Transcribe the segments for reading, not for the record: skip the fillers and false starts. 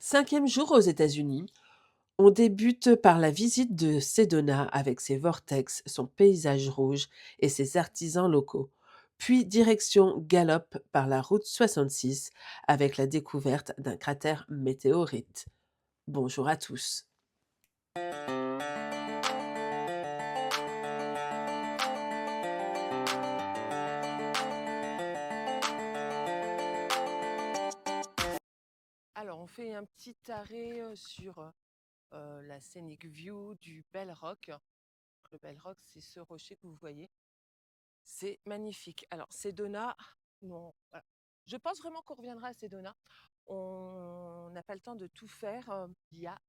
5e jour aux États-Unis. On débute par la visite de Sedona avec ses vortex, son paysage rouge et ses artisans locaux. Puis direction Gallup par la route 66 avec la découverte d'un cratère météorite. Bonjour à tous. Alors, on fait un petit arrêt sur la scenic view du Bell Rock. Le Bell Rock, c'est ce rocher que vous voyez. C'est magnifique. Alors, Sedona, non, voilà. Je pense vraiment qu'on reviendra à Sedona. On n'a pas le temps de tout faire. Il y a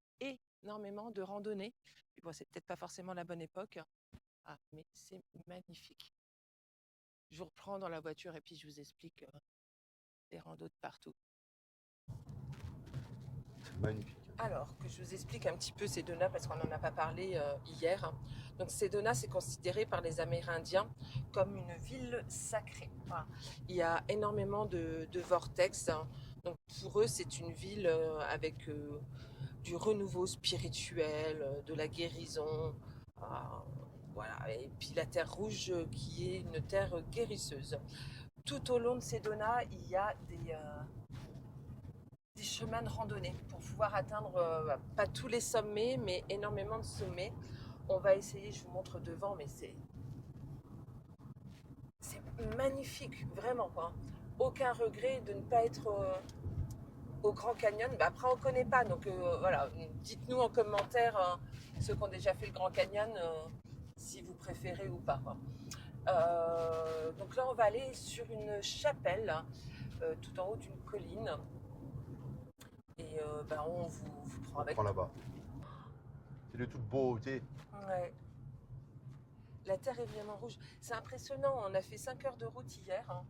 énormément de randonnées. Et bon, c'est peut-être pas forcément la bonne époque. Ah, mais c'est magnifique. Je vous reprends dans la voiture et puis je vous explique les randos de partout. C'est magnifique. Alors, que je vous explique un petit peu Sedona parce qu'on n'en a pas parlé hier. Donc, Sedona, c'est considéré par les Amérindiens comme une ville sacrée. Voilà. Il y a énormément de vortex. Donc, pour eux, c'est une ville avec du renouveau spirituel, de la guérison. euh, voilà. Et puis la terre rouge qui est une terre guérisseuse. Tout au long de Sedona, il y a des chemins de randonnée pour pouvoir atteindre pas tous les sommets, mais énormément de sommets. On va essayer, je vous montre devant, mais c'est magnifique, vraiment quoi. Aucun regret de ne pas être au Grand Canyon. Bah, après, on ne connaît pas, donc voilà. Dites-nous en commentaire ceux qui ont déjà fait le Grand Canyon, si vous préférez ou pas. Quoi. Donc là, on va aller sur une chapelle tout en haut d'une colline. Et bah, on vous prend On avec prend nous. là-bas. C'est de toute beauté. Ouais. La terre est vraiment rouge. C'est impressionnant. On a fait 5 heures de route hier. Hein.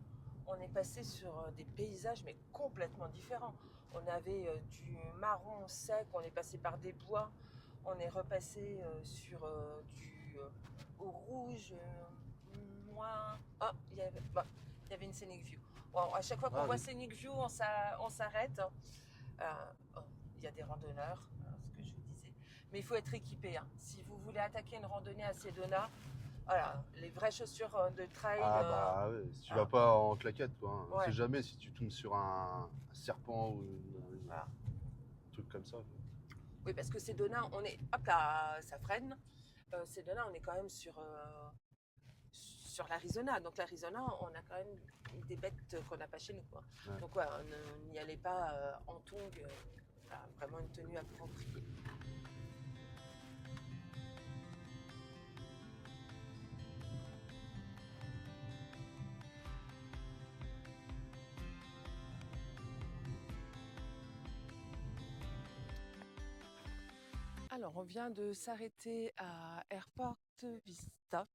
On est passé sur des paysages mais complètement différents. On avait du marron sec, on est passé par des bois, on est repassé sur du au rouge, noir. Ah, il y avait une scenic view. Bon, à chaque fois qu'on Ah voit oui. scenic view, on s'arrête. Oh, il y a des randonneurs, ce que je vous disais. Mais il faut être équipé. Hein. Si vous voulez attaquer une randonnée à Sedona, voilà, les vraies chaussures de trail. Ah bah ouais, si tu vas Voilà. pas en claquette, toi, hein. On sait Ouais, jamais si tu tombes sur un serpent ou voilà. un truc comme ça. Oui, parce que Sedona, on est. Hop là, ça freine. Sedona, on est quand même sur l'Arizona. Donc l'Arizona, on a quand même des bêtes qu'on n'a pas chez nous. Quoi. Ouais. Donc ouais, on n'y allait pas en tongs. Voilà, vraiment une tenue appropriée. Alors, on vient de s'arrêter à Airport Vista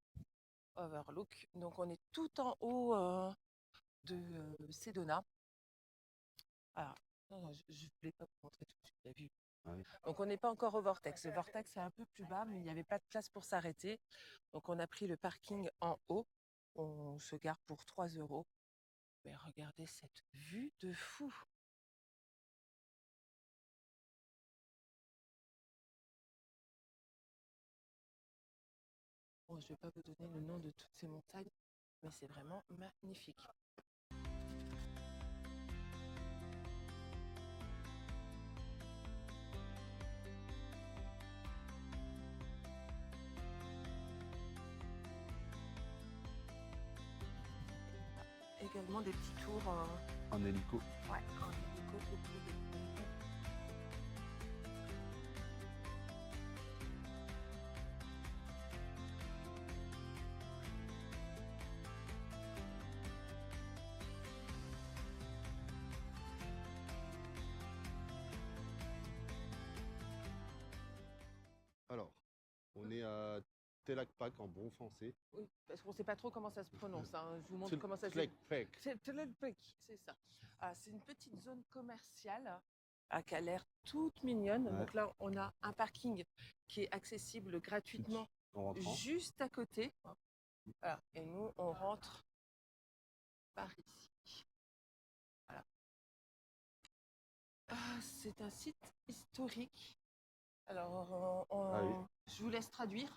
Overlook. Donc, on est tout en haut de Sedona. Alors, non, je ne voulais pas vous montrer tout de suite la vue. Ah oui. Donc, on n'est pas encore au Vortex. Le Vortex est un peu plus bas, mais il n'y avait pas de place pour s'arrêter. Donc, on a pris le parking en haut. On se gare pour 3 euros. Mais regardez cette vue de fou! Bon, je ne vais pas vous donner le nom de toutes ces montagnes, mais c'est vraiment magnifique. Également des petits tours En hélico. ouais, en hélico autour des collines. Alors, on est à Telakpak en bon français. Oui, parce qu'on ne sait pas trop comment ça se prononce. Hein. Je vous montre comment ça se dit. Telakpak. C'est Tlelpec, c'est ça. Ah, c'est une petite zone commerciale qui a l'air toute mignonne. Ouais. Donc là, on a un parking qui est accessible gratuitement En rentrant. juste à côté. Voilà. Et nous, on rentre par ici. Voilà. C'est un site historique. Alors, Ah oui. je vous laisse traduire,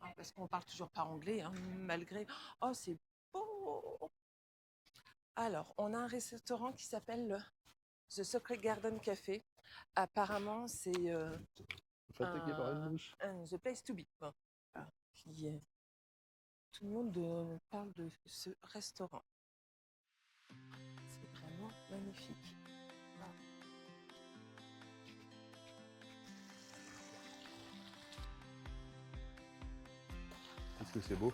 hein, parce qu'on parle toujours pas anglais, hein, malgré. Oh, c'est beau! Alors, on a un restaurant qui s'appelle le The Secret Garden Café. Apparemment, c'est Fatigué par une mouche. the place to be. Bon, voilà, tout le monde parle de ce restaurant. C'est vraiment magnifique. Ah, Est-ce que c'est beau?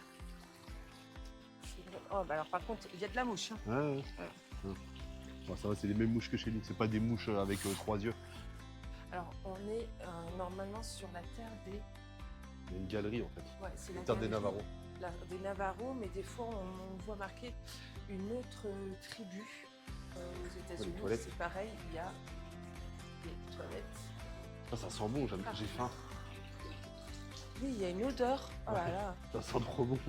oh, bah alors, par contre, il y a de la mouche, hein. Ouais, ouais. Ouais. Bon, ça va, c'est les mêmes mouches que chez nous. C'est pas des mouches avec 3 yeux. Alors, on est normalement sur la terre des. Il y a une galerie en fait. Ouais, c'est La la terre des galerie Navarros. des Navarros, mais des fois on voit marquer une autre tribu aux États-Unis. toilettes. C'est pareil, il y a des toilettes. Ah, ça sent bon, j'ai faim. Oui, il y a une odeur. Oh là là. Ça sent trop bon.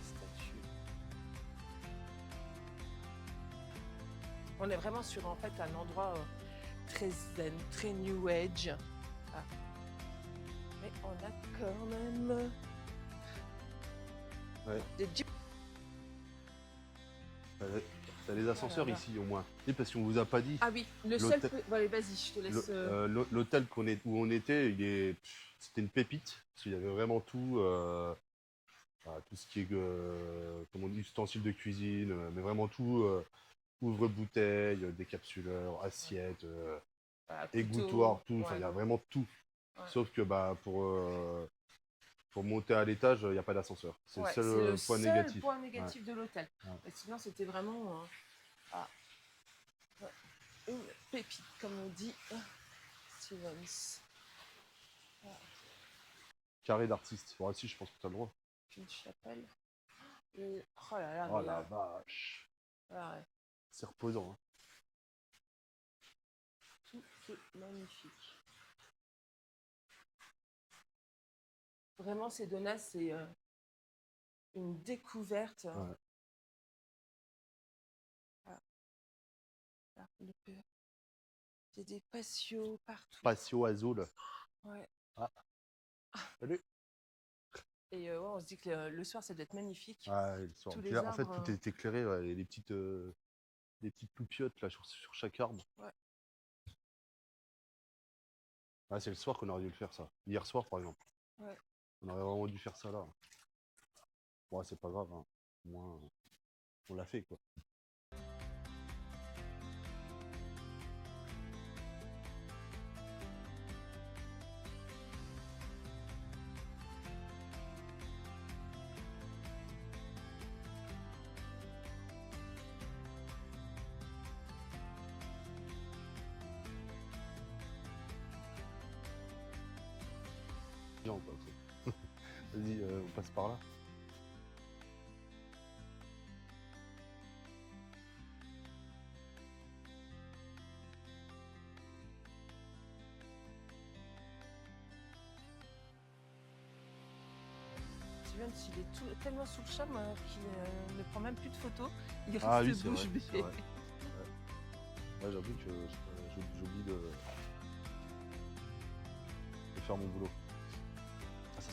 Statue. On est vraiment sur en fait un endroit très zen, très new age. Ah. Mais on a quand même des jeeps. T'as les ascenseurs là là. ici au moins. Et parce qu'on vous a pas dit. Ah oui, le seul. Bon, allez, vas-y, je te laisse. L'hôtel où on était, c'était une pépite. Parce qu'il y avait vraiment tout. Tout ce qui est comment on dit, ustensiles de cuisine, mais vraiment tout. Ouvre-bouteilles, décapsuleurs, assiettes, Voilà, égouttoirs, tout. Enfin, ouais. il y a vraiment tout. Ouais. Sauf que pour monter à l'étage, il n'y a pas d'ascenseur. C'est Ouais, le seul point négatif. Point négatif de l'hôtel. Ouais. Mais sinon, c'était vraiment une pépite, comme on dit Stevens. Carré d'artiste. Bon, si, je pense que tu as le droit. Une chapelle. Et... oh là là, Oh mais la vache. ah ouais. C'est reposant. Hein. Tout est magnifique. Vraiment, ces donas, c'est une découverte. Ouais. Là, il y a des patios partout. Patio Azul. Ouais. Ah. Salut. Et ouais, on se dit que le soir, ça doit être magnifique. Ah, le soir. Tous les Là, en fait, arbres, tout est éclairé. Ouais, et les petites loupiottes là, sur chaque arbre. Ouais. Ah, c'est le soir qu'on aurait dû le faire, ça. Hier soir, par exemple. Ouais. On aurait vraiment dû faire ça là. Bon, c'est pas grave. Hein. Au moins, on l'a fait, quoi. Viens, vas-y, on passe par là. Steven, il est tellement sous le charme qu'il ne prend même plus de photos. Il reste Ah oui, c'est bouche vrai, bée. c'est vrai. Ouais, j'avoue que j'oublie de faire mon boulot. Ah, ça...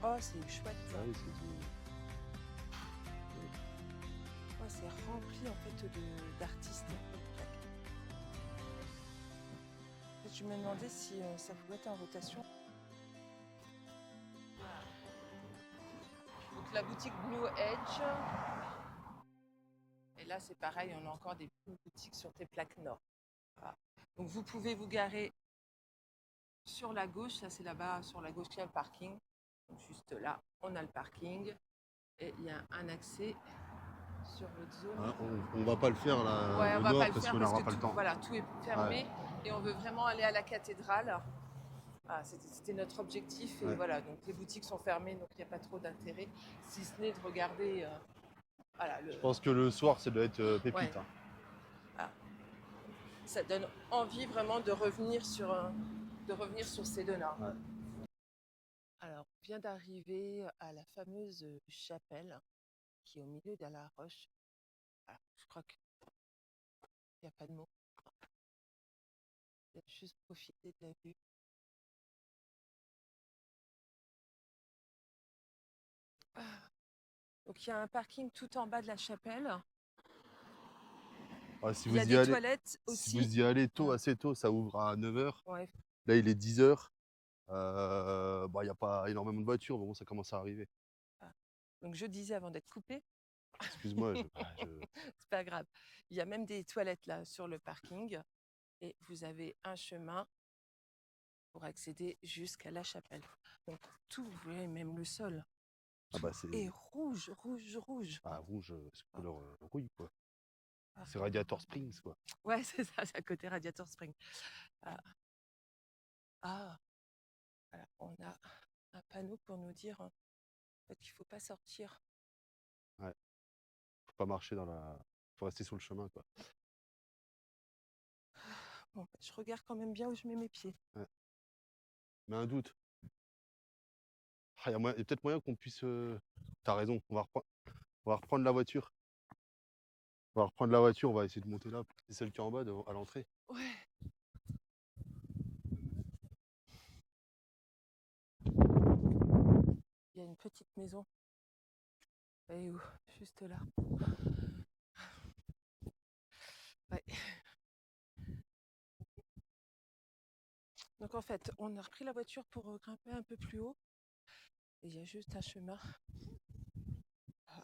Oh, c'est chouette. Ah oui, c'est tout. Ouais, c'est rempli en fait d'artistes. Je me demandais si ça pouvait être en rotation. Donc la boutique Blue Edge. Et là, c'est pareil, on a encore des boutiques sur tes plaques nord. Voilà. Donc vous pouvez vous garer sur la gauche. Ça, c'est là-bas, sur la gauche, il y a le parking. Donc juste là, on a le parking. Et il y a un accès sur l'autre zone. Ah, on va pas le faire là, Ouais, on au va nord pas le parce faire qu'on parce n'aura que pas le temps. voilà, tout est fermé et on veut vraiment aller à la cathédrale. Ah, c'était notre objectif et voilà, donc les boutiques sont fermées, donc il n'y a pas trop d'intérêt, si ce n'est de regarder. Voilà, Je pense que le soir, ça doit être pépite. Ouais. Hein. Ah. Ça donne envie vraiment de revenir sur de revenir sur Sedona. Ouais. Alors, on vient d'arriver à la fameuse chapelle qui est au milieu de la roche. Alors, je crois qu'il n'y a pas de mots. Je vais juste profiter de la vue. Donc, il y a un parking tout en bas de la chapelle. Si Il y a vous y des allez, toilettes si aussi. vous y allez tôt, Ah, assez tôt, ça ouvre à 9h. ouais. Là, il est 10h. Il n'y a pas énormément de voitures, mais bon, ça commence à arriver. Ah. Donc, je disais avant d'être coupée, Excuse-moi, c'est pas grave. Il y a même des toilettes là sur le parking et vous avez un chemin pour accéder jusqu'à la chapelle. Donc, tout, vous voyez, même le sol, Ah tout bah c'est est rouge, rouge, rouge. rouge, c'est Ah, couleur rouille, quoi. ah. C'est Radiator Springs, quoi. Ouais, c'est ça, c'est à côté Radiator Spring. Ah, ah, voilà, on a un panneau pour nous dire en fait, qu'il ne faut pas sortir. Ouais. Faut pas marcher faut rester sur le chemin, quoi. Bon, je regarde quand même bien où je mets mes pieds. Ouais. Mais un doute. Il y a peut-être moyen qu'on puisse. T'as raison, on va reprendre la voiture. On va reprendre la voiture, on va essayer de monter là. C'est celle qui est en bas, à l'entrée. Ouais. Il y a une petite maison. Elle est où? Juste là. Ouais. Donc en fait, on a repris la voiture pour grimper un peu plus haut. Et il y a juste un chemin. Ah,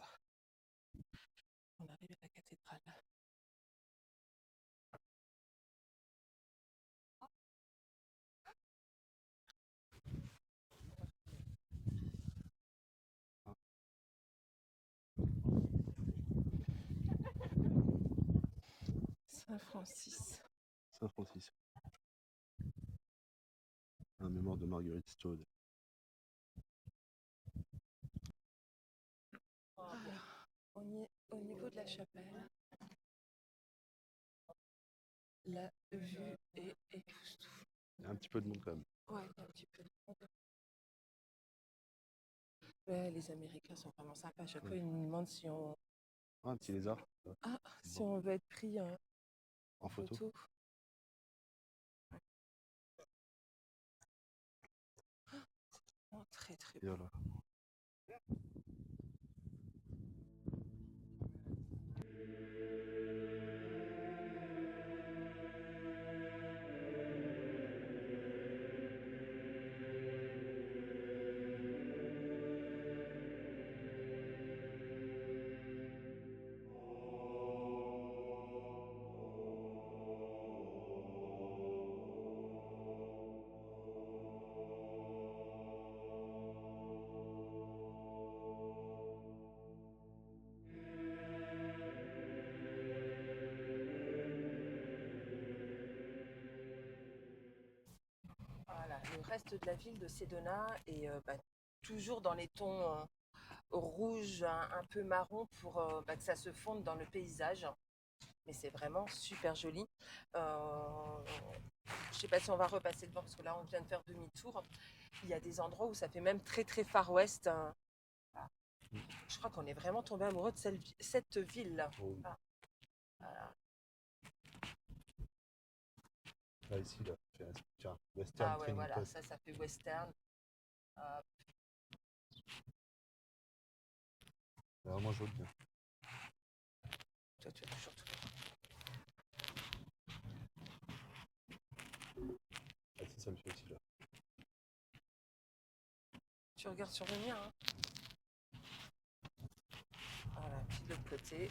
on arrive à la cathédrale. Saint-Francis. Saint-Francis. La mémoire de Marguerite Stode. Alors, on y est au niveau de la chapelle. La vue est époustouflante. Il y a un petit peu de monde quand même. Ouais, il y a un petit peu de monde. Ouais, les Américains sont vraiment sympas. À chaque fois, ils nous demandent si on, Ah, un petit lézard. si on veut être pris En photo. photo. Oh, très très Et beau. voilà. Voilà, le reste de la ville de Sedona est toujours dans les tons rouges, un peu marron pour que ça se fonde dans le paysage. Mais c'est vraiment super joli. Je ne sais pas si on va repasser devant parce que là on vient de faire demi-tour. Il y a des endroits où ça fait même très très Far West. Voilà. Je crois qu'on est vraiment tombé amoureux de cette ville-là. Oh, oui. Ah, voilà. Là, ici, là. Tiens, Western Ah ouais, Training voilà, Post. ça fait western. Euh, C'est vraiment joli. Hein. toi, tu as toujours tout. Ah, ça me fait aussi là. Tu regardes sur le mien. Hein. Voilà, puis de l'autre côté.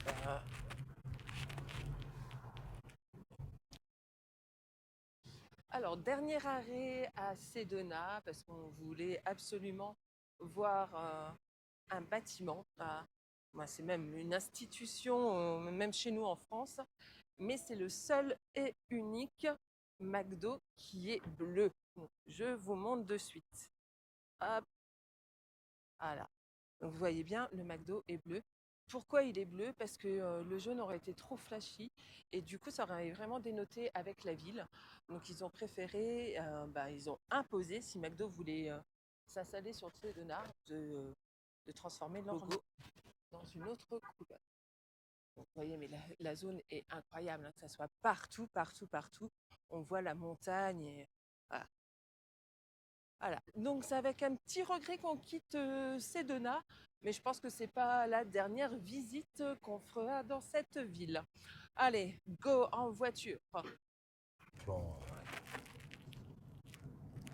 Alors, dernier arrêt à Sedona, parce qu'on voulait absolument voir un bâtiment. Moi, c'est même une institution, même chez nous en France, mais c'est le seul et unique McDo qui est bleu. Donc, je vous montre de suite. Hop, voilà. Donc, vous voyez bien, le McDo est bleu. Pourquoi il est bleu? Parce que le jaune aurait été trop flashy et du coup ça aurait vraiment dénoté avec la ville. Donc ils ont préféré, ils ont imposé, si McDo voulait s'installer sur Sedona, de transformer leur logo dans une autre couleur. Donc, vous voyez, mais la zone est incroyable, hein, que ça soit partout, partout, partout. On voit la montagne et voilà. Voilà. Donc c'est avec un petit regret qu'on quitte Sedona, mais je pense que c'est pas la dernière visite qu'on fera dans cette ville. Allez, go en voiture. Plan,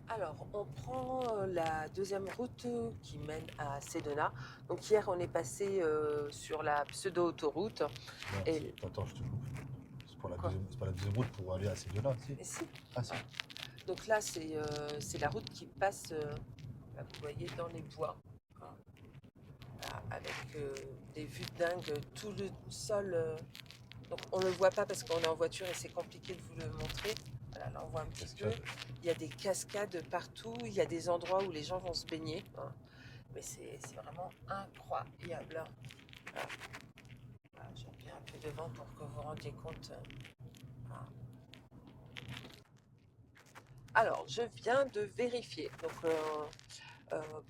Alors, on prend la deuxième route qui mène à Sedona. Donc hier, on est passé sur la pseudo-autoroute. non, Et attends, je te coupe. quoi? C'est pas la deuxième route pour aller à ces deux-là, si? Mais si. Ah, si. Donc là, c'est la route qui passe, là, vous voyez, dans les bois, hein. Voilà, avec des vues dingues, tout le sol. Donc on ne le voit pas parce qu'on est en voiture et c'est compliqué de vous le montrer. Voilà, là on voit un petit peu. Il y a des cascades partout, il y a des endroits où les gens vont se baigner, hein. Mais c'est vraiment incroyable, hein. Voilà. Voilà, j'ai mis un peu devant pour que vous vous rendiez compte. Voilà. Alors, je viens de vérifier. Donc,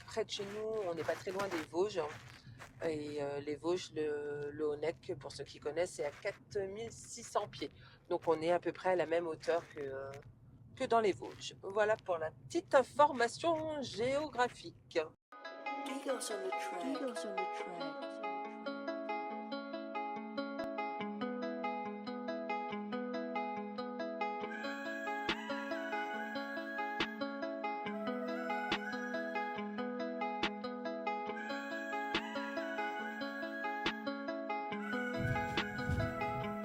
près de chez nous, on n'est pas très loin des Vosges. Et les Vosges, le Honeck, pour ceux qui connaissent, c'est à 4600 pieds. Donc on est à peu près à la même hauteur que dans les Vosges. Voilà pour la petite information géographique. Giggles on the track.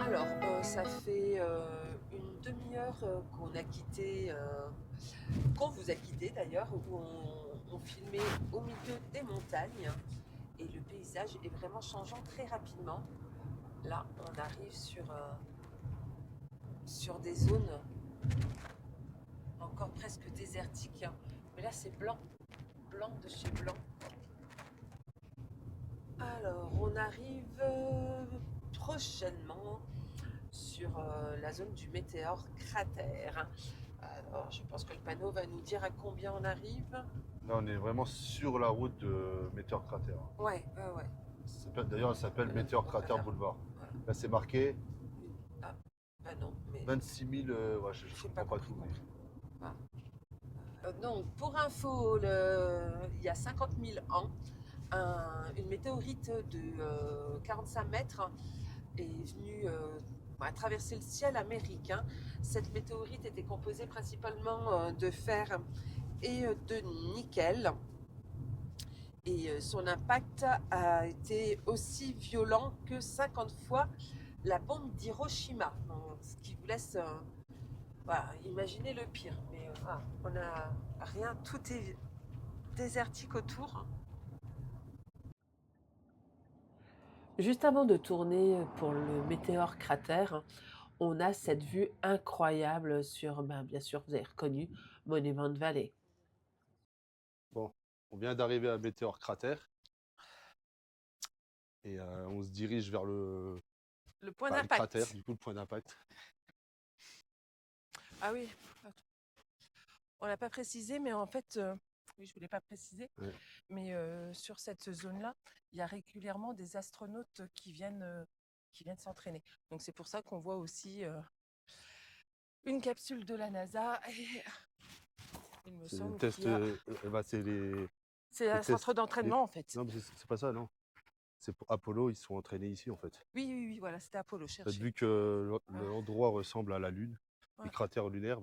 Alors, ça fait une demi-heure qu'on a quitté, qu'on vous a quitté d'ailleurs, où on filmait au milieu des montagnes. Et le paysage est vraiment changeant très rapidement. Là, on arrive sur des zones encore presque désertiques. Mais là, c'est blanc. Blanc de chez blanc. Alors, on arrive prochainement sur la zone du météore cratère. Alors, je pense que le panneau va nous dire à combien on arrive. Là, on est vraiment sur la route de Meteor Crater. Ouais. D'ailleurs, elle s'appelle Meteor Crater Boulevard. Voilà. Là, c'est marqué Ah, bah non, mais 26 000. Ouais, je j'ai comprends pas pas tout. compris. Donc, pour info, il y a 50 000 ans, une météorite de 45 mètres est venue traverser le ciel américain. Cette météorite était composée principalement de fer et de nickel. Et son impact a été aussi violent que 50 fois la bombe d'Hiroshima. Ce qui vous laisse imaginer le pire. Mais on n'a rien, tout est désertique autour. Juste avant de tourner pour le météore cratère, on a cette vue incroyable sur, bien sûr, vous avez reconnu, Monument Valley. Bon, on vient d'arriver à Meteor Crater. Et on se dirige vers le point le d'impact. cratère, du coup, le point d'impact. Ah oui, on l'a pas précisé, mais en fait, oui, je voulais pas préciser, Ouais. mais sur cette zone-là, il y a régulièrement des astronautes qui viennent s'entraîner. Donc c'est pour ça qu'on voit aussi une capsule de la NASA. Et il me C'est semble les tests. qu'il y a... C'est un les centre tests- d'entraînement en fait. Non, mais c'est pas ça, non. C'est pour Apollo, ils sont entraînés ici, en fait. Oui, voilà, c'était Apollo, En fait, cherchez. vu que l'endroit ressemble à la Lune, les Ouais. cratères lunaires,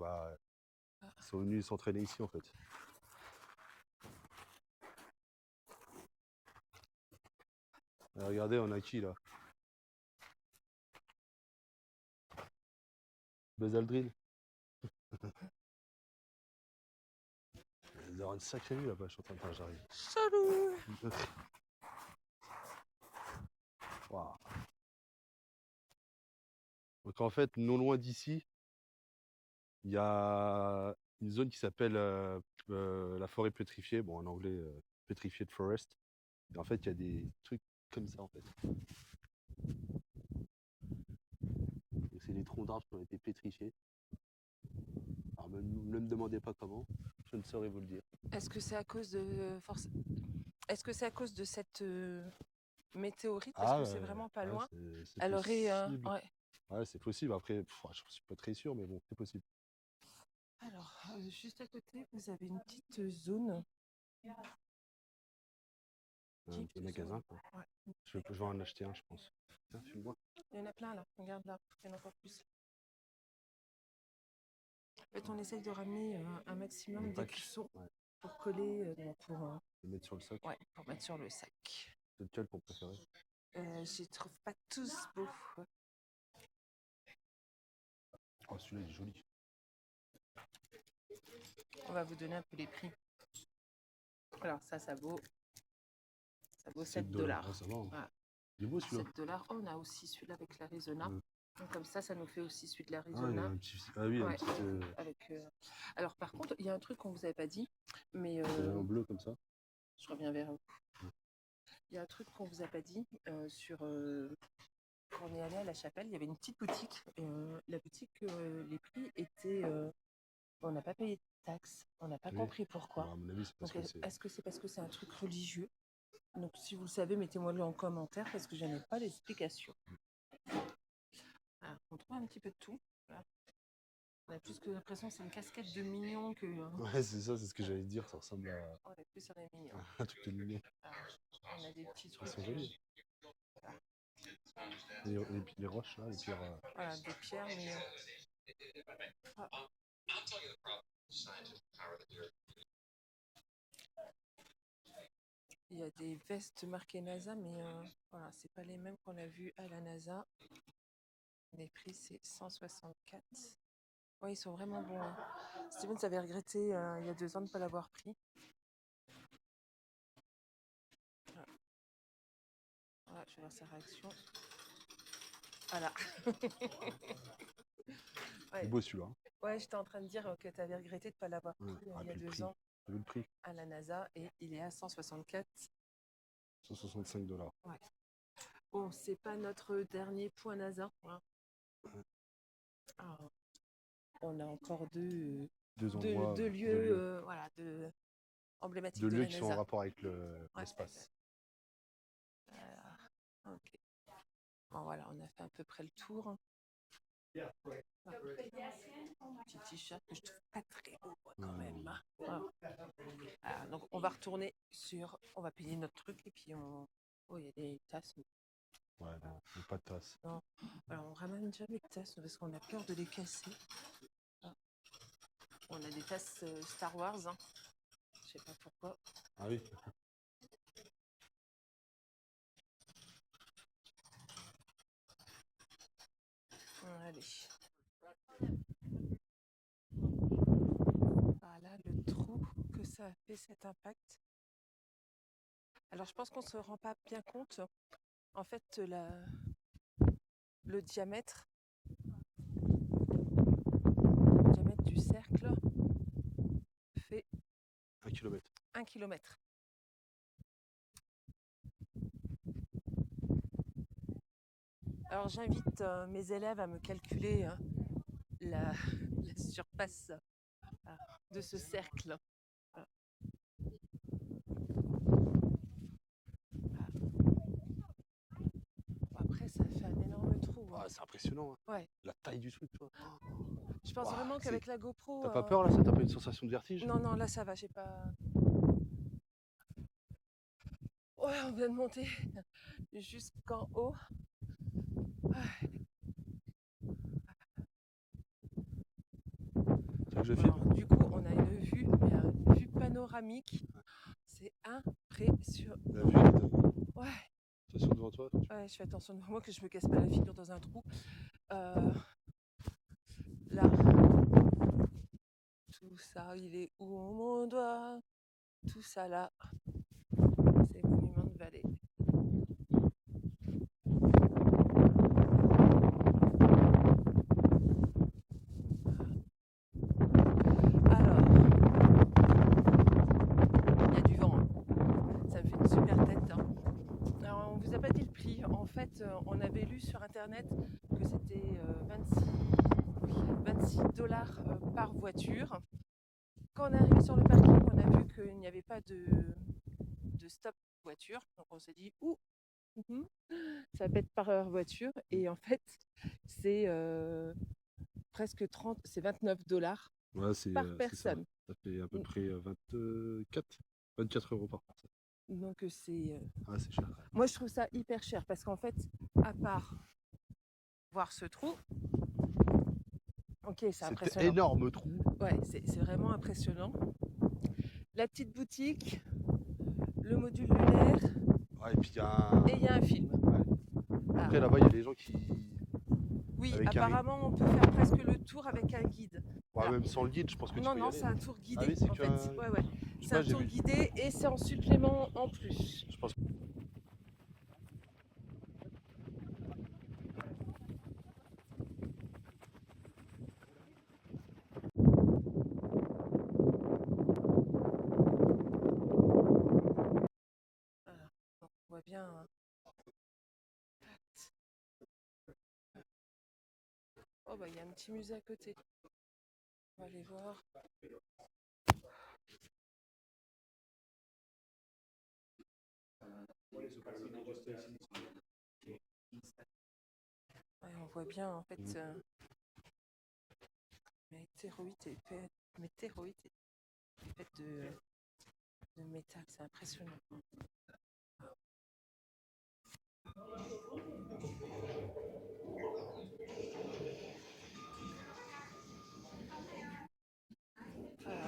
ils sont venus s'entraîner ici, en fait. Alors, regardez, on a qui, là? Buzz Aldrin. Il y aura une sacrée vue là-bas, je suis en train de faire, j'arrive. Salut. Waouh. Donc en fait, non loin d'ici, il y a une zone qui s'appelle la forêt pétrifiée, bon en anglais Petrified Forest. Et en fait, il y a des trucs comme ça en fait. Et c'est les troncs d'arbres qui ont été pétrifiés. Alors ne me demandez pas comment, je ne saurais vous le dire. Est-ce que c'est à cause de Est-ce que c'est à cause de cette météorite? Parce que c'est vraiment pas loin. C'est Elle aurait. possible. Ouais. Ouais, c'est possible. Après, je suis pas très sûr, mais bon, c'est possible. Alors, juste à côté, vous avez une petite zone. Un petit magasin, quoi. Ouais. Je vais en acheter un, je pense. Tiens, filme-moi. Il y en a plein là, regarde là, il y en a encore plus. En fait, on essaye de ramener un maximum d'écussons pour coller, pour Le mettre sur le sac. ouais, pour mettre sur le sac. C'est lequel ton préféré? Je les trouve pas tous beaux. Oh, celui-là, il est joli. On va vous donner un peu les prix. Alors ça vaut 7 $. Ah, ça va. Hein. Voilà. Il est beau celui-là. 7 $. Oh, on a aussi celui-là avec l'Arizona. Donc comme ça nous fait aussi celui de Ah, il y a l'Arizona. un petit... ah oui, Ouais, un petit... avec, alors par contre, il y a un truc qu'on vous avait pas dit, mais en bleu comme ça. je reviens vers vous. Il y a un truc qu'on vous a pas dit sur quand on est allé à la chapelle, il y avait une petite boutique. La boutique, les prix étaient, on n'a pas payé de taxes, on n'a pas compris pourquoi. Alors, à mon avis, c'est parce Donc, que c'est... est-ce que c'est parce que c'est un truc religieux? Donc si vous le savez, mettez-moi-le en commentaire parce que je n'ai pas l'explication. Alors, on trouve un petit peu de tout. Voilà. On a plus que l'impression que c'est une casquette de mignon que. Ouais, c'est ça, c'est ce que j'allais dire. Ça ressemble à On est plus sur des mignons. un truc de mignon. Alors, on a des petits Ils trucs. sont jolis. Les roches, là, les pierres... Voilà, des pierres, mais. Ah. Il y a des vestes marquées NASA, mais voilà, c'est pas les mêmes qu'on a vues à la NASA. Les prix, c'est 164. Ouais, ils sont vraiment bons. Hein. Steven avait regretté il y a 2 ans de ne pas l'avoir pris. Voilà. Voilà, je vais voir sa réaction. Voilà. Il est beau celui-là. Ouais, j'étais en train de dire que tu avais regretté de ne pas l'avoir pris il y a puis le 2 prix. ans T'as vu le prix? à la NASA et il est à 164. 165 $. Ouais. Bon, c'est pas notre dernier point NASA. Hein. Alors, on a encore deux lieux voilà, emblématiques de de lieux la qui NASA. sont en rapport avec l'espace. Ok. Bon, voilà, on a fait à peu près le tour. Petit t-shirt que je trouve pas très beau quand même. Voilà. Alors, donc on va retourner on va payer notre truc et puis oh, il y a des tasses. Ouais, non, pas de tasse. Non. Alors on ramène jamais de tasses parce qu'on a peur de les casser. Ah. On a des tasses Star Wars. Hein. Je sais pas pourquoi. Ah oui. Allez. Voilà le trou que ça a fait cet impact. Alors je pense qu'on se rend pas bien compte. En fait, le diamètre du cercle fait 1 km. 1 km. Alors j'invite mes élèves à me calculer la surface de ce cercle. Après, ça fait un énorme trou. Hein. Ah, c'est impressionnant. Hein. Ouais. La taille du truc, toi. Je pense vraiment qu'avec la GoPro. T'as pas peur là? Ça t'a pas une sensation de vertige? Non, non, là ça va, j'ai pas. Ouais, on vient de monter jusqu'en haut. C'est que je filme. Alors, du coup, on a une vue panoramique. C'est impressionnant. La vue, elle est dingue. Ouais. Attention devant toi. Ouais, je fais attention devant moi que je me casse pas la figure dans un trou. Là, tout ça, il est où mon doigt? Tout ça là, c'est Monument de Vallée. Alors, il y a du vent. Hein. Ça me fait une super tête. Hein. Alors, on vous a pas fait, on avait lu sur internet que c'était 26 dollars par voiture. Quand on est arrivé sur le parking, on a vu qu'il n'y avait pas de stop voiture. Donc on s'est dit, ouh, ça va être par heure voiture. Et en fait, c'est presque 30, c'est 29 dollars Ouais, par c'est ça. personne. Ça fait à peu près 24 euros par personne. Donc c'est. Ah, c'est cher. Moi, je trouve ça hyper cher parce qu'en fait, à part voir ce trou, ok, c'est Cet impressionnant. énorme trou. Ouais, c'est vraiment impressionnant. La petite boutique, le module lunaire, Ouais, et puis il y a et il y a un film. Ah, Après, là-bas, il y a des gens qui. oui, avec apparemment, on peut faire presque le tour avec un guide. Ouais, Alors, même sans le guide, je pense que tu non, peux y non, aller. c'est un tour guidé. Ah oui, c'est en que fait. un- Ouais, ouais. Je sais C'est pas, un j'ai tour vu. guidé et c'est en supplément en plus. Je pense. Voilà. Donc, on voit bien. Oh, bah, il y a un petit musée à côté. On va aller voir. Ouais, on voit bien, en fait, météorite est faite de métal. C'est impressionnant. Voilà.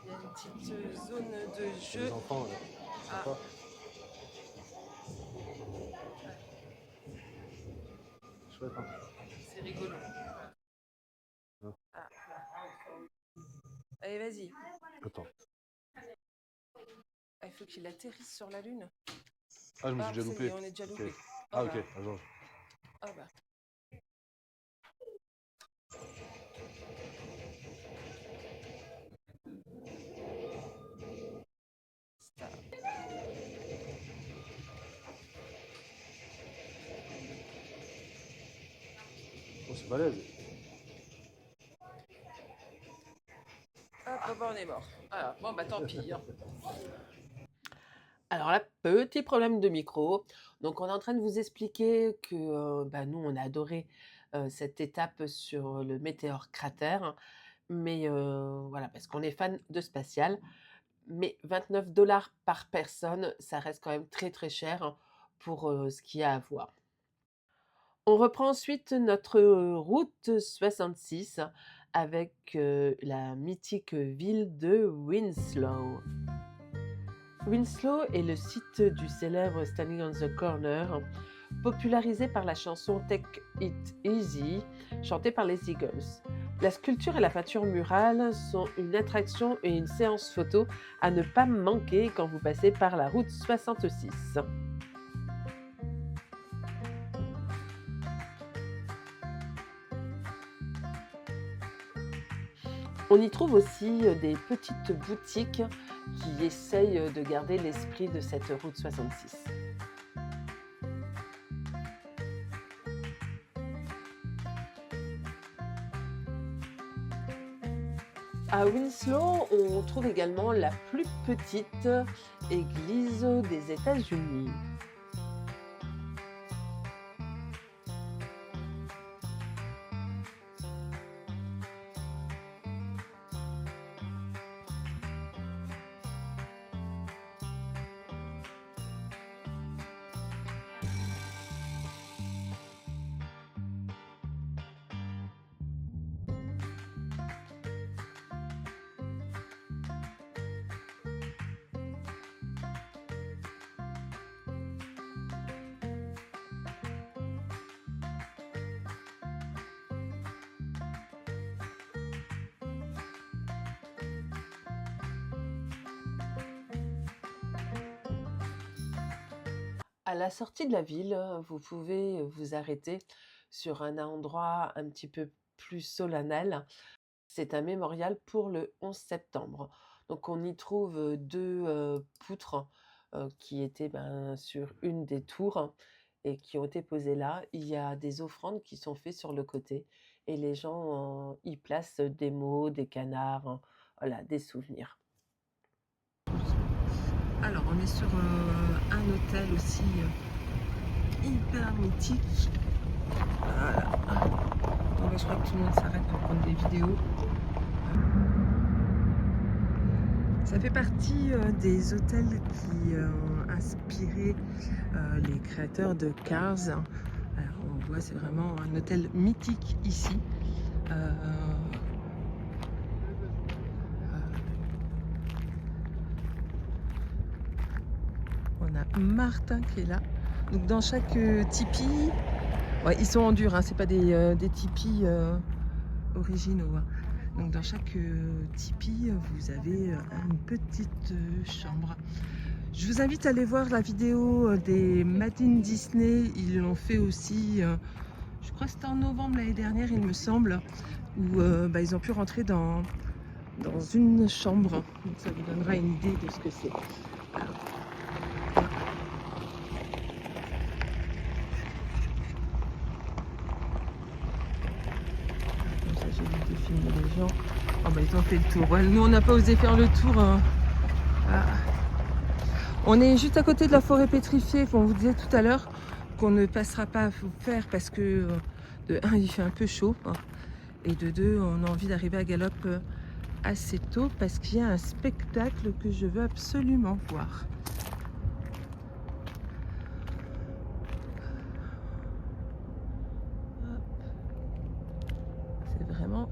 Il y a une petite zone de Pour jeu. les enfants, Ah, sympa. Chouette, hein. c'est rigolo. Ah. Ah, là. Allez, vas-y. Attends. Ah, il faut qu'il atterrisse sur la Lune. Ah, je me suis Ah, déjà ça y loupé. est, on est déjà Ok. loupé. Ah, Oh, ok. bah. Ah, genre. Ah, bah. Stop. Oh, c'est balèze. Hop, bah, on est mort. Voilà. Bon, bah tant pis, hein. Alors là, petit problème de micro. Donc on est en train de vous expliquer que bah, nous, on a adoré cette étape sur le météore cratère. Mais voilà, parce qu'on est fan de spatial. Mais 29 dollars par personne, ça reste quand même très très cher pour ce qu'il y a à voir. On reprend ensuite notre route 66 avec la mythique ville de Winslow. Winslow est le site du célèbre Standing on the Corner, popularisé par la chanson Take It Easy, chantée par les Eagles. La sculpture et la peinture murale sont une attraction et une séance photo à ne pas manquer quand vous passez par la route 66. On y trouve aussi des petites boutiques qui essayent de garder l'esprit de cette route 66. À Winslow, on trouve également la plus petite église des États-Unis. À la sortie de la ville, vous pouvez vous arrêter sur un endroit un petit peu plus solennel. C'est un mémorial pour le 11 septembre. Donc on y trouve deux poutres qui étaient sur une des tours et qui ont été posées là. Il y a des offrandes qui sont faites sur le côté et les gens y placent des mots, des canards, voilà, des souvenirs. Alors, on est sur un hôtel aussi hyper mythique. Voilà. Bon, je crois que tout le monde s'arrête pour prendre des vidéos. Ça fait partie des hôtels qui ont inspiré les créateurs de Cars. Alors, on voit, c'est vraiment un hôtel mythique ici. On a Martin qui est là. Donc dans chaque tipi, ouais, ils sont en dur, hein, c'est pas des tipis originaux. Hein. Donc dans chaque tipi, vous avez une petite chambre. Je vous invite à aller voir la vidéo des Made in Disney. Ils l'ont fait aussi, je crois que c'était en novembre l'année dernière, il me semble, où ils ont pu rentrer dans une chambre. Donc ça vous donnera une idée de ce que c'est. J'ai vu des films des gens. Oh ils ont fait le tour. Ouais, nous on n'a pas osé faire le tour. Ah. On est juste à côté de la forêt pétrifiée qu'on vous disait tout à l'heure, qu'on ne passera pas à faire parce que de 1 il fait un peu chaud et de 2 on a envie d'arriver à Galop assez tôt parce qu'il y a un spectacle que je veux absolument voir. C'est vraiment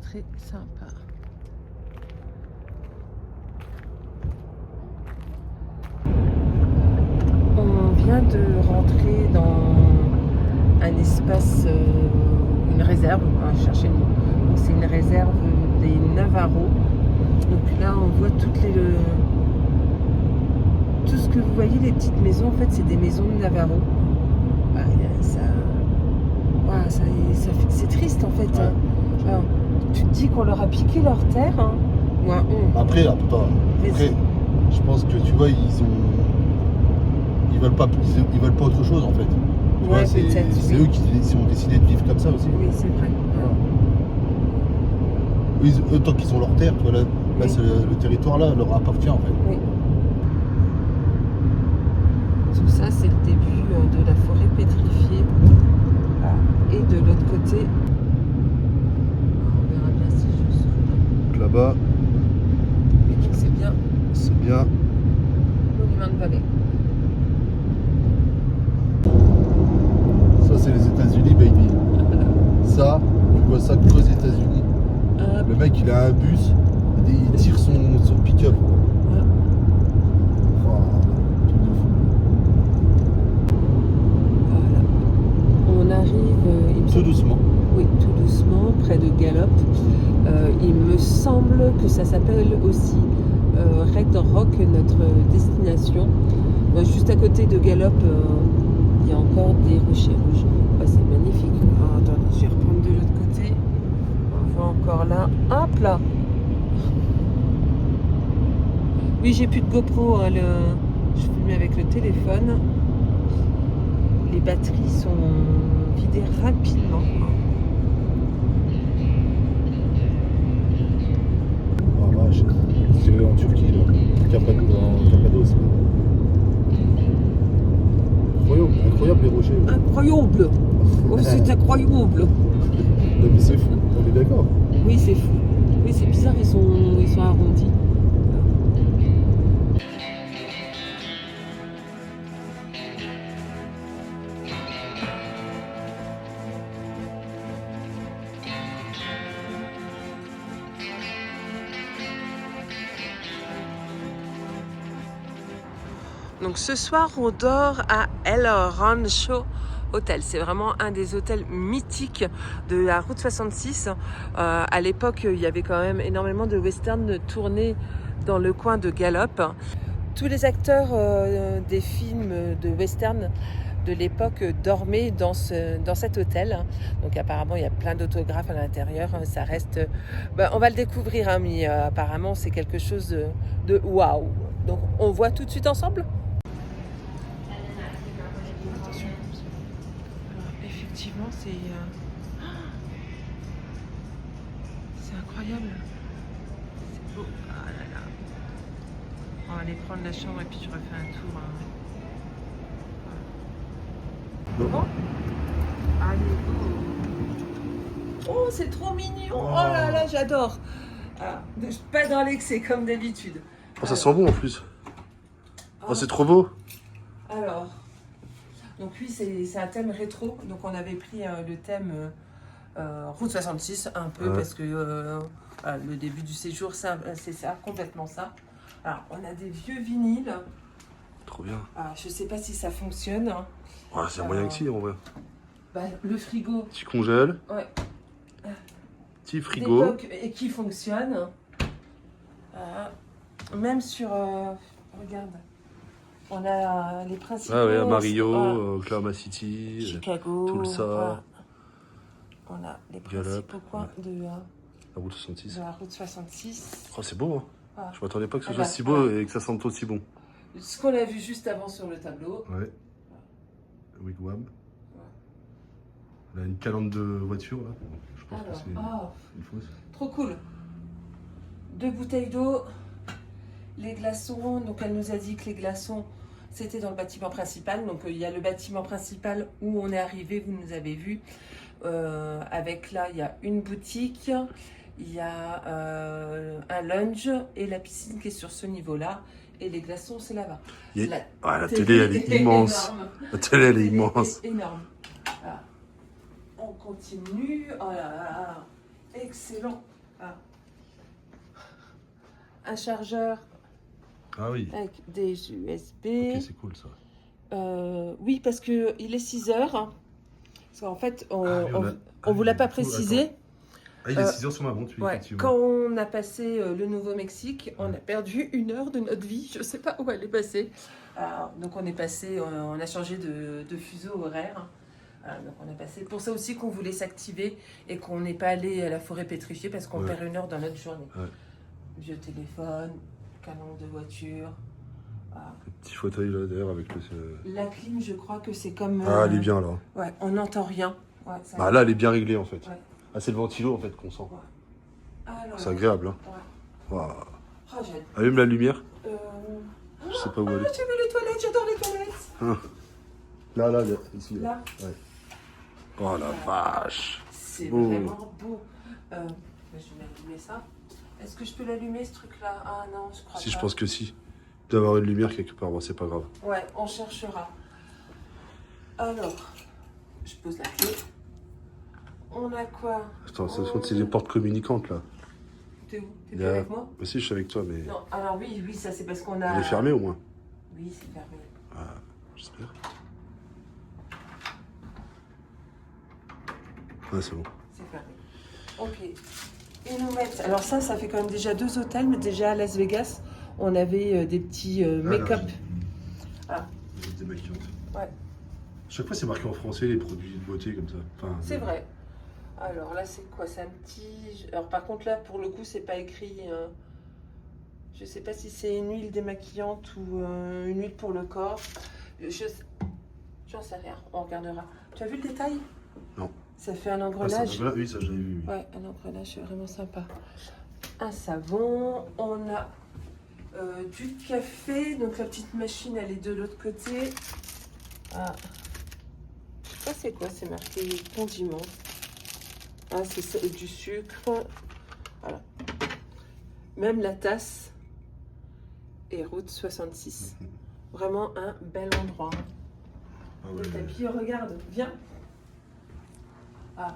très sympa. On vient de rentrer dans un espace, une réserve, on va chercher le mot. Donc c'est une réserve des Navarros. Donc là on voit tout ce que vous voyez, les petites maisons, en fait c'est des maisons de Navarros. C'est triste en fait. Ouais. Alors, tu te dis qu'on leur a piqué leur terre. Hein. Ouais, Après, je pense que tu vois, ils veulent pas autre chose en fait. Tu vois, c'est eux qui ont décidé de vivre comme ça aussi. Oui, c'est vrai. Voilà. Eux, tant qu'ils ont leur terre, tu vois, là c'est le territoire là leur appartient en fait. Oui. Tout ça, c'est le début de la forêt pétrifiée. Et de l'autre côté, on verra bien si je suis. Donc là-bas, Et donc c'est bien Monument de Vallée. ça c'est les États-Unis, baby. Ça, tu vois ça qu'aux États-Unis. Le mec il a un bus, il tire son pick-up. Truc de fou. Voilà. On arrive Tout doucement. Oui, tout doucement, près de Galop. Il me semble que ça s'appelle aussi Red Rock, notre destination. Juste à côté de Galop, il y a encore des rochers rouges. C'est magnifique. Attends, je vais reprendre de l'autre côté. On voit encore là. Hop là. Oui, j'ai plus de GoPro. Hein, je filme avec le téléphone. Les batteries sont vidées rapidement. Ah vache, c'est en Turquie là, Cappadoce. Incroyable les rochers. Incroyable. Oh, c'est incroyable. Non mais c'est fou, on est d'accord. Oui, c'est fou. Oui, c'est bizarre, ils sont arrondis. Donc ce soir, on dort à El Rancho Hotel. C'est vraiment un des hôtels mythiques de la route 66. À l'époque, il y avait quand même énormément de westerns tournés dans le coin de Galop. Tous les acteurs des films de western de l'époque dormaient dans cet hôtel. Donc apparemment, il y a plein d'autographes à l'intérieur. Ça reste... on va le découvrir, hein, mais apparemment, c'est quelque chose de waouh. Donc on voit tout de suite ensemble. Attention. Alors, effectivement, c'est incroyable. C'est beau. Ah là là. On va aller prendre la chambre et puis je refais un tour. Bon. Allez, oh, c'est trop mignon. Oh là là, j'adore. Alors, pas dans l'excès comme d'habitude. Oh, ça sent bon en plus. Oh, c'est trop beau. Alors, donc oui, c'est un thème rétro. Donc on avait pris le thème Route 66 un peu parce que le début du séjour, c'est ça, complètement ça. Alors, on a des vieux vinyles. Trop bien. Alors, je sais pas si ça fonctionne. Ouais, c'est un moyen que si en vrai. Bah, le frigo. Petit congèle. Ouais. Petit frigo. D'époque et qui fonctionne. Même sur. Regarde. On a les principaux. Ah ouais, Amarillo, Oklahoma City, Chicago. Tulsa. Voilà. On a les Gallup, principaux points de la route 66. la route 66. Oh, c'est beau, hein. Voilà. Je m'attendais pas que ce Ah soit bah, si beau voilà. et que ça sente aussi bon. Ce qu'on a vu juste avant sur le tableau. Ouais. Wigwam. On a une calandre de voiture là. Je pense que c'est une fausse. Trop cool. 2 bouteilles d'eau. Les glaçons. Donc elle nous a dit que les glaçons, c'était dans le bâtiment principal. Donc il y a le bâtiment principal où on est arrivé, vous nous avez vu. Avec là, il y a une boutique. Il y a un lounge et la piscine qui est sur ce niveau-là. Et les glaçons, c'est là-bas. La télé, elle est immense. Énorme. La télé, elle est immense. Énorme. Voilà. On continue. Oh là là. Excellent. Ah. Un chargeur Ah oui. avec des USB. Ok, c'est cool ça. Oui, parce qu'il est 6 heures. Parce qu'en fait, on vous l'a pas précisé. Ah, il est 6 heures sur ma montre, oui, Ouais, effectivement. quand on a passé le Nouveau-Mexique, on a perdu 1 heure de notre vie. Je ne sais pas où elle est passée. Donc on est passé, on a changé de fuseau horaire. Donc on a passé. Pour ça aussi qu'on voulait s'activer et qu'on n'est pas allé à la forêt pétrifiée parce qu'on perd 1 heure dans notre journée. Ouais. Vieux téléphone, canon de voiture. Le petit fauteuil là d'ailleurs avec le. La clim, je crois que c'est comme. Ah, elle est bien là. Ouais, on n'entend rien. Ouais, ça Ah là, elle est bien réglée en fait. Ouais. Ah, c'est le ventilo en fait qu'on sent. Ouais. Alors, C'est agréable. Hein. Ouais. Waouh. Oh, j'aime. Allume la lumière. Euh... Je sais pas où elle est. J'ai vu les toilettes, j'adore les toilettes. Là, ici. Là. Ouais. Oh la vache. C'est beau. vraiment beau. Je vais allumer ça. Est-ce que je peux l'allumer ce truc-là? Ah non, je crois Si, pas. je pense que si. Il doit y avoir une lumière quelque part, bon, c'est pas grave. Ouais, on cherchera. Alors, je pose la clé. On a quoi? Attends, ça se compte, c'est des portes communicantes là. T'es où? T'es plus avec moi? Mais si, je suis avec toi, mais. Non, alors oui, ça c'est parce qu'on a... Elle est fermée au moins. Oui, c'est fermé. Ah, j'espère. Ah, c'est bon. C'est fermé. Ok. Et nous mettent... Alors ça fait quand même déjà 2 hôtels, mais déjà à Las Vegas, on avait des petits make-up. Ah. Des maquillantes. Ouais. Chaque fois, c'est marqué en français les produits de beauté comme ça. Enfin, C'est vrai. Alors là, c'est quoi? C'est un petit... Alors par contre, là, pour le coup, c'est pas écrit... Je sais pas si c'est une huile démaquillante ou une huile pour le corps. J'en sais rien, on regardera. Tu as vu le détail? Non. Ça fait un Ah, engrenage. oui, ça, je l'avais vu. Oui. Ouais, un engrenage vraiment sympa. Un savon. On a du café. Donc la petite machine, elle est de l'autre côté. Ah. Je sais pas c'est quoi, c'est marqué condiment. Ah, c'est du sucre. Voilà. Même la tasse et route 66. Vraiment un bel endroit. Ah Le ouais. tapis, regarde, viens. Ah.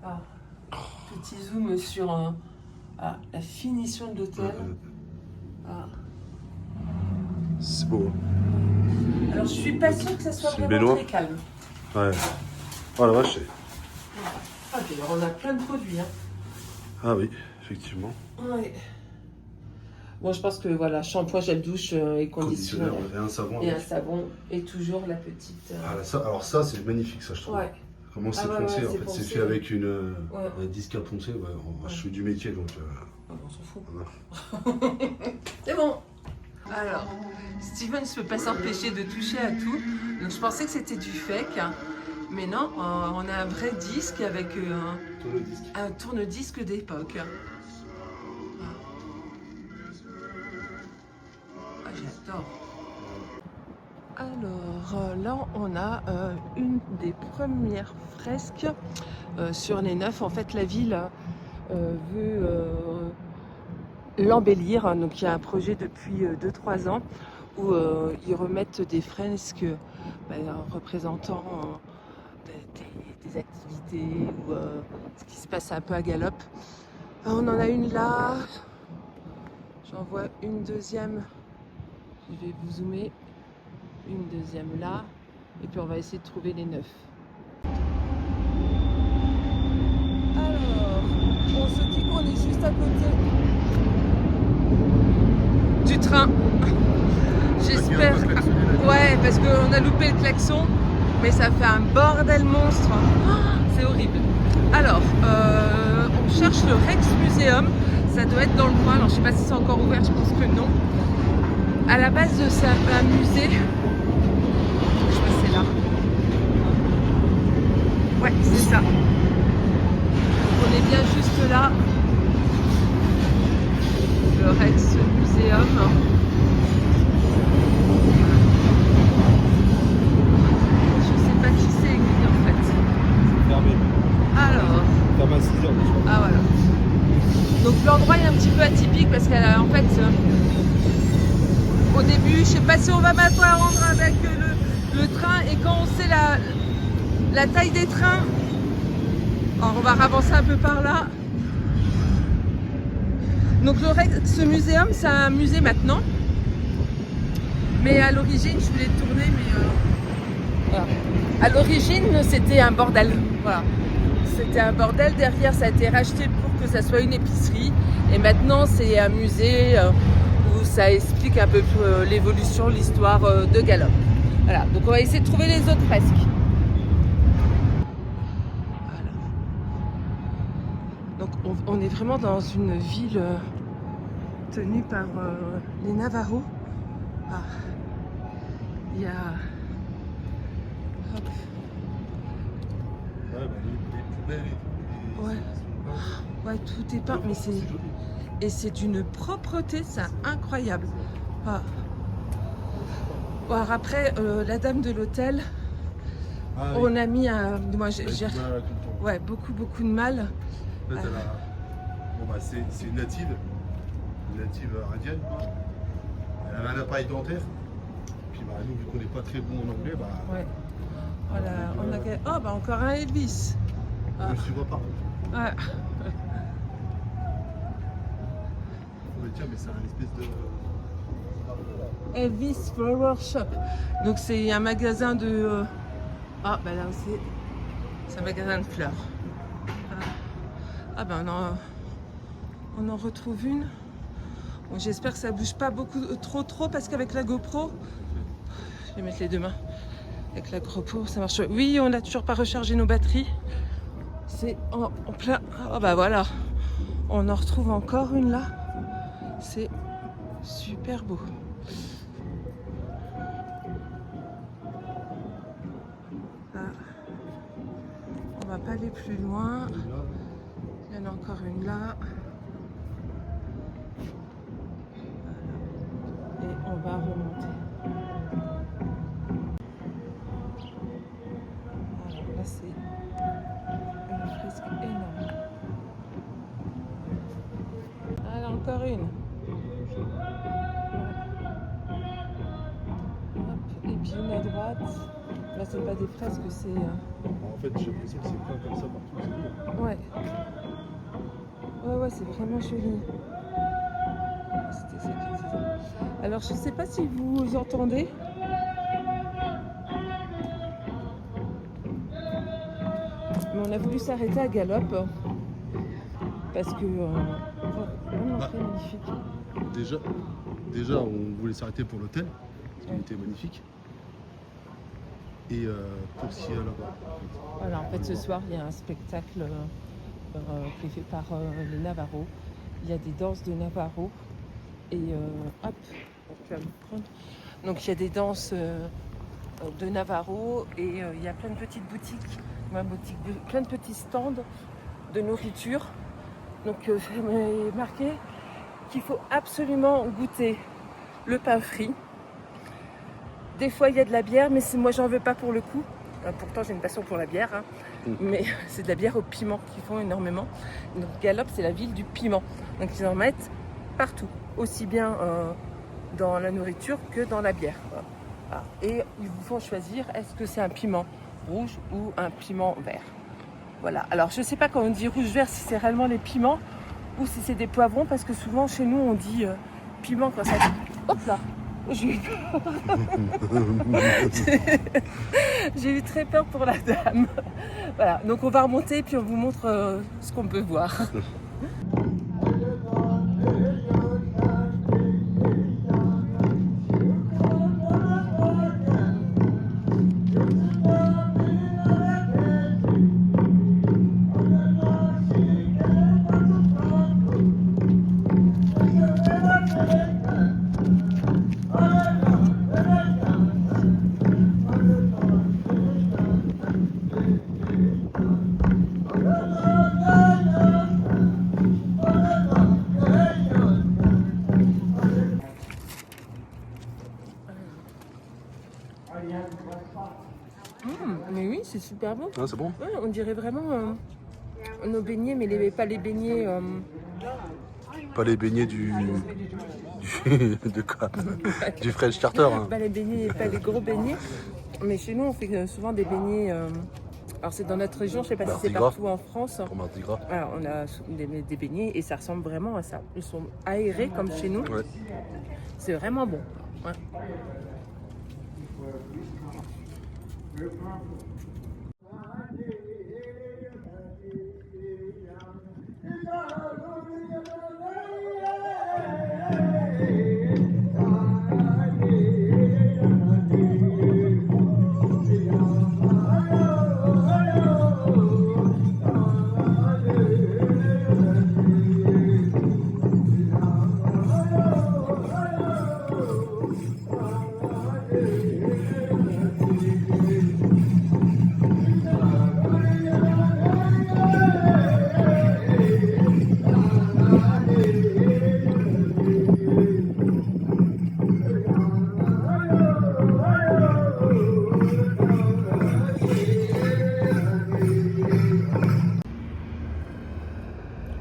Ah. Petit zoom sur la finition de l'hôtel. Ah. C'est beau. Alors, je suis pas sûre que ça soit C'est une vraiment baignoire. très calme. Ouais. Oh la vache. Ah, d'ailleurs, on a plein de produits. Hein. Ah oui, effectivement. Ouais. Bon, je pense que voilà, shampoing, gel douche et conditionner. Et un savon. Et un avec. savon. Et toujours la petite. Ah, alors ça, c'est magnifique, ça, je trouve. Ouais. Comment c'est ouais, poncé, ouais, en c'est fait. poncé. C'est fait avec un disque à poncer. Ouais, Ouais. je suis du métier, donc... Ah, on s'en fout. voilà. C'est bon. Alors, Steven ne peut pas s'empêcher de toucher à tout. Donc je pensais que c'était du fake. Mais non, on a un vrai disque avec un tourne-disque d'époque. Ah, j'adore. Alors là, on a une des premières fresques sur les neufs. En fait, la ville veut l'embellir. Donc il y a un projet depuis 2-3 ans où ils remettent des fresques représentant des activités ou ce qui se passe un peu à Galop. On en a une là. J'en vois une deuxième. Je vais vous zoomer. Une deuxième là. Et puis on va essayer de trouver les neufs. Alors, on se dit qu'on est juste à côté du train. J'espère. Ouais, parce qu'on a loupé le klaxon. Mais ça fait un bordel monstre. Oh, c'est horrible. Alors, on cherche le Rex Museum. Ça doit être dans le coin. Alors, je sais pas si c'est encore ouvert. Je pense que non. À la base, c'est un musée. Je crois que c'est là. Ouais, c'est ça. On est bien juste là. Le Rex Museum. Je sais pas qui c'est écrit en fait. Fermé. Alors. Fermé à 6h. Ah voilà. Donc l'endroit est un petit peu atypique parce qu'en fait, au début, je sais pas si on va m'attendre avec le train et quand on sait la taille des trains, alors on va avancer un peu par là. Donc ce muséum, c'est un musée maintenant. Mais à l'origine, je voulais tourner, mais voilà. À l'origine, c'était un bordel. Voilà. C'était un bordel. Derrière, ça a été racheté pour que ça soit une épicerie. Et maintenant, c'est un musée où ça explique un peu l'évolution, l'histoire de Galop. Voilà. Donc, on va essayer de trouver les autres fresques. Voilà. Donc, on est vraiment dans une ville tenue par les Navarros. Ah. Il y a... Hop. Ouais. Ouais, tout est peint, mais c'est... Et c'est d'une propreté, c'est incroyable. Ah. Alors après, la dame de l'hôtel, on a mis un... Moi, j'ai ouais, beaucoup de mal. En fait, bon, bah, c'est une native indienne, quoi. Elle a un appareil dentaire. Puis bah, nous, vu qu'on n'est pas très bon en anglais, bah... Ouais. Voilà, on a... Oh, bah encore un Elvis. On ne suivra pas. Ouais. Tiens, mais c'est un espèce de... Elvis Flower Shop. Donc c'est un magasin de... Ah, bah là aussi, c'est un magasin de fleurs. Ah, ben on en retrouve une. Bon, j'espère que ça bouge pas beaucoup, trop, parce qu'avec la GoPro, je vais mettre les deux mains. Avec la GoPro, ça marche. Oui, on n'a toujours pas rechargé nos batteries. C'est en plein... Oh bah voilà, on en retrouve encore une là. C'est super beau. Là. On va pas aller plus loin. Il y en a encore une là. Voilà. Et on va remonter. Alors là c'est une fresque énorme. Ah là encore une. Hop. Et puis une à droite. Là c'est pas des fresques, c'est... En fait, j'ai l'impression que c'est plein comme ça partout. Ouais. Ouais, c'est vraiment joli. C'était ça que je disais. Alors, je sais pas si vous entendez. Mais on a voulu s'arrêter à Galop. Parce que... vraiment très magnifique. Déjà, on voulait s'arrêter pour l'hôtel. Parce qu'il était magnifique. Et pour ce qu'il y a là-bas. Voilà, en fait, ce soir, il y a un spectacle qui est fait par les Navarros. Il y a des danses de Navarros. Et hop, tu vas me prendre. Donc il y a des danses de Navarro et il y a plein de petites boutiques, plein de petits stands de nourriture. Donc j'ai marqué qu'il faut absolument goûter le pain frit. Des fois il y a de la bière, mais moi j'en veux pas pour le coup. Pourtant j'ai une passion pour la bière, hein. Mais c'est de la bière au piment qu'ils font énormément. Donc Galop, c'est la ville du piment. Donc ils en mettent partout, aussi bien dans la nourriture que dans la bière. Voilà. Et ils vous font choisir, est-ce que c'est un piment rouge ou un piment vert. Voilà. Alors je sais pas quand on dit rouge-vert si c'est réellement les piments ou si c'est des poivrons, parce que souvent chez nous on dit piment quand ça... Hop là, j'ai eu peur. J'ai eu très peur pour la dame. Voilà, donc on va remonter puis on vous montre ce qu'on peut voir. Mais oui, c'est super bon. Ah, c'est bon. Ouais, on dirait vraiment nos beignets, mais pas les beignets. Pas les beignets de quoi du French Starter. Hein. Pas les beignets, pas les gros beignets. Mais chez nous, on fait souvent des beignets. Alors c'est dans notre région, je sais pas si c'est partout en France. Pour Mardi Gras. Alors, on a des beignets et ça ressemble vraiment à ça. Ils sont aérés comme chez nous. Ouais. C'est vraiment bon. Ouais.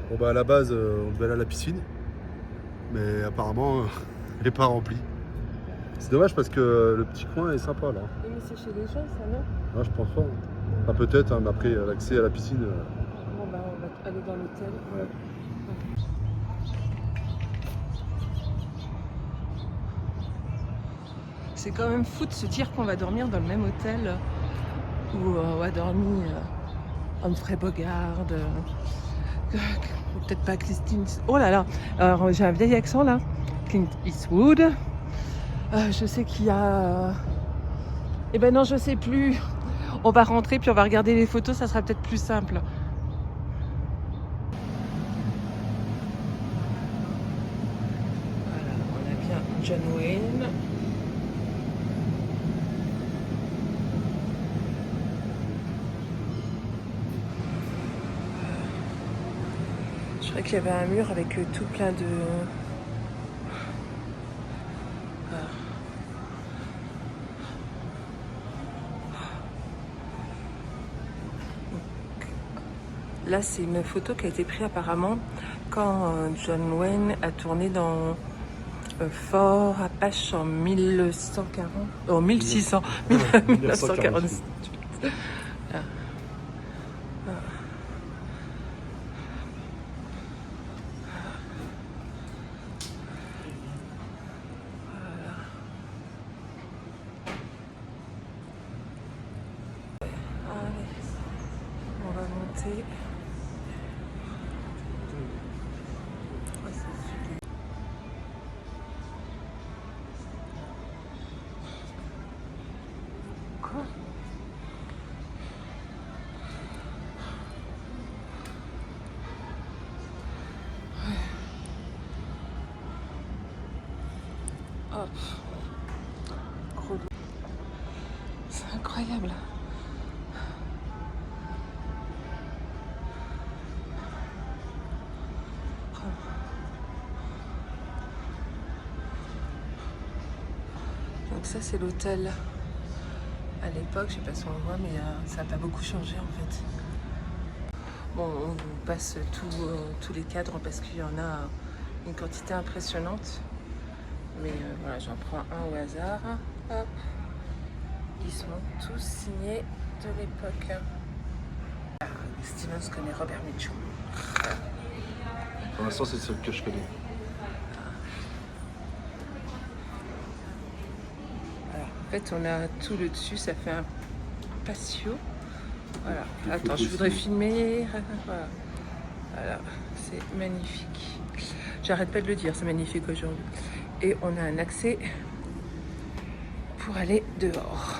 Bon bah à la base on devait aller à la piscine, mais apparemment elle n'est pas remplie. C'est dommage parce que le petit coin est sympa là. Oui, mais c'est chez les gens, ça, non? Ah, je pense pas. Enfin, peut-être, hein, mais après l'accès à la piscine. Bon, bah, on va aller dans l'hôtel. Ouais. C'est quand même fou de se dire qu'on va dormir dans le même hôtel où a dormi Humphrey Bogart, peut-être pas Christine. Oh là là, alors j'ai un vieil accent là. Clint Eastwood. Je sais qu'il y a. Eh ben non, je sais plus. On va rentrer puis on va regarder les photos, ça sera peut-être plus simple. Voilà, on a bien John Wayne. Je crois qu'il y avait un mur avec tout plein de... Là, c'est une photo qui a été prise apparemment quand John Wayne a tourné dans Fort Apache en 1140... Oh, 1600... 1946. Ah. On va monter. Quoi? Hop, relou. C'est incroyable. Donc ça c'est l'hôtel à l'époque, je sais pas si on le voit, mais ça n'a pas beaucoup changé en fait. Bon, on vous passe tous les cadres parce qu'il y en a une quantité impressionnante. Mais voilà, j'en prends un au hasard. Hop. Ils sont tous signés de l'époque. Stevens connaît Robert Mitchum. Pour l'instant, c'est celle que je connais. Alors, en fait, on a tout le dessus, ça fait un patio. Voilà. Attends, je voudrais filmer. Voilà. Voilà, c'est magnifique. J'arrête pas de le dire, c'est magnifique aujourd'hui. Et on a un accès pour aller dehors.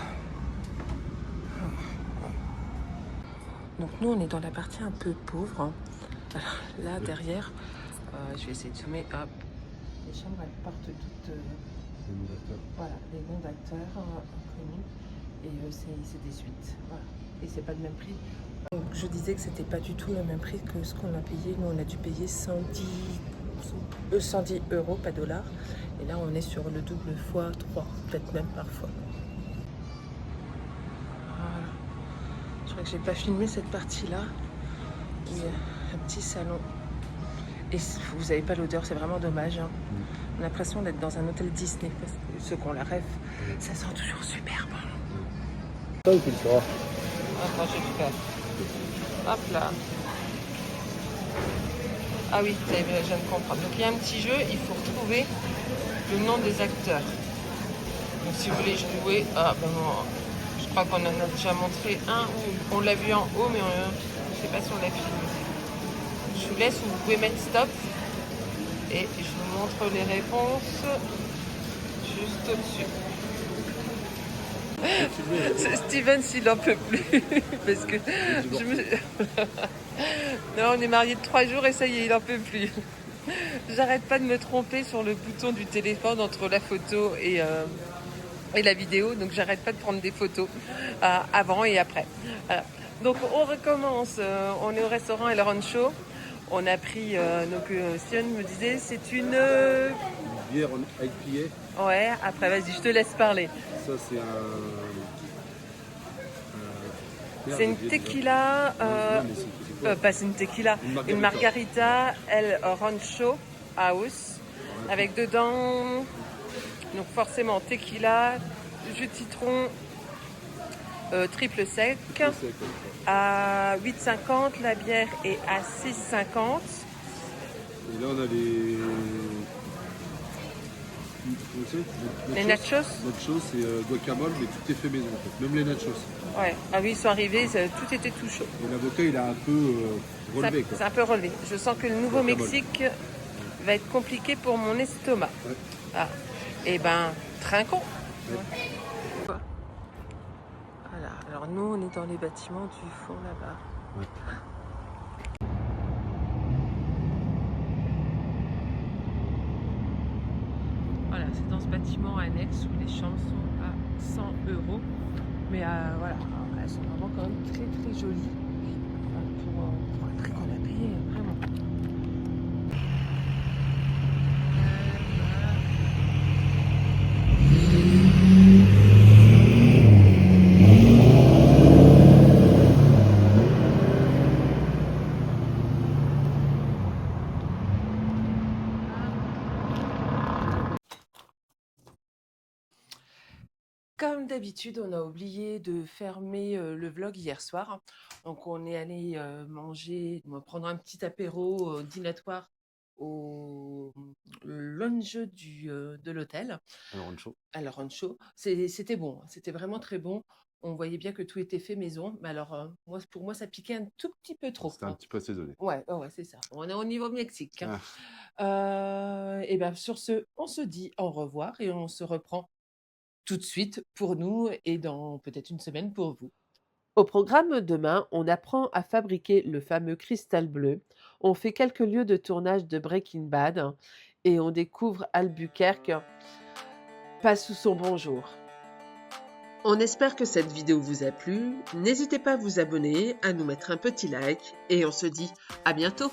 Donc nous, on est dans la partie un peu pauvre. Alors là, derrière, je vais essayer de zoomer. Hop. Les chambres, elles portent toutes... voilà, les noms d'acteurs connus. Et c'est des suites. Voilà. Et c'est pas le même prix. Donc, je disais que c'était pas du tout le même prix que ce qu'on a payé. Nous, on a dû payer 110 euros, pas dollars. Et là, on est sur le double fois 3, peut-être même parfois. Voilà. Je crois que j'ai pas filmé cette partie-là. Il y a un petit salon. Et vous n'avez pas l'odeur, c'est vraiment dommage. Hein. On a l'impression d'être dans un hôtel Disney. Parce que ceux qui ont la rêve, ça sent toujours super bon. Ça, tu le feras. Attends, je vais le faire. Hop là. Ah oui, je viens de comprendre. Donc il y a un petit jeu, il faut retrouver le nom des acteurs. Donc si vous voulez jouer, je crois qu'on en a déjà montré un, on l'a vu en haut, mais je ne sais pas si on l'a filmé. Je vous laisse, vous pouvez mettre stop et je vous montre les réponses juste au-dessus. Steven, s'il n'en peut plus, parce que non, on est mariés de 3 jours et ça y est, il n'en peut plus. J'arrête pas de me tromper sur le bouton du téléphone entre la photo et la vidéo, donc j'arrête pas de prendre des photos avant et après. Voilà. Donc on recommence, on est au restaurant El Rancho. On a pris, Steven me disait, c'est une... bière en IPA. Ouais, après vas-y, je te laisse parler. Ça, c'est C'est une tequila, c'est une tequila, une margarita El Rancho House, avec dedans, donc forcément tequila, jus de citron, triple sec, à 8,50, la bière est à 6,50. Et là, on a les nachos. Nachos, c'est guacamole, mais tout est fait maison en fait, même les nachos. Ouais, ah oui, ils sont arrivés, tout était tout chaud. Et l'avocat, il a un peu relevé. C'est un peu relevé. Je sens que le Nouveau-Mexique va être compliqué pour mon estomac. Ouais. Ah. Eh ben, trinquons. Ouais. Voilà, alors nous, on est dans les bâtiments du fond là-bas. Ouais. Voilà, c'est dans ce bâtiment annexe où les chambres sont à 100 euros. Mais voilà, elles sont vraiment quand même très très jolies pour le prix qu'on a payé, vraiment. Comme d'habitude, on a oublié de fermer le vlog hier soir. Donc, on est allé prendre un petit apéro dînatoire au lounge de l'hôtel. À la Rancho. C'était bon, c'était vraiment très bon. On voyait bien que tout était fait maison. Mais alors, pour moi, ça piquait un tout petit peu trop. C'était un petit peu assaisonné. Ouais, c'est ça. On est au niveau Mexique. Hein. Et bien, sur ce, on se dit au revoir et on se reprend tout de suite pour nous et dans peut-être une semaine pour vous. Au programme demain, on apprend à fabriquer le fameux cristal bleu, on fait quelques lieux de tournage de Breaking Bad et on découvre Albuquerque. pas sous son bonjour. On espère que cette vidéo vous a plu. N'hésitez pas à vous abonner, à nous mettre un petit like et on se dit à bientôt.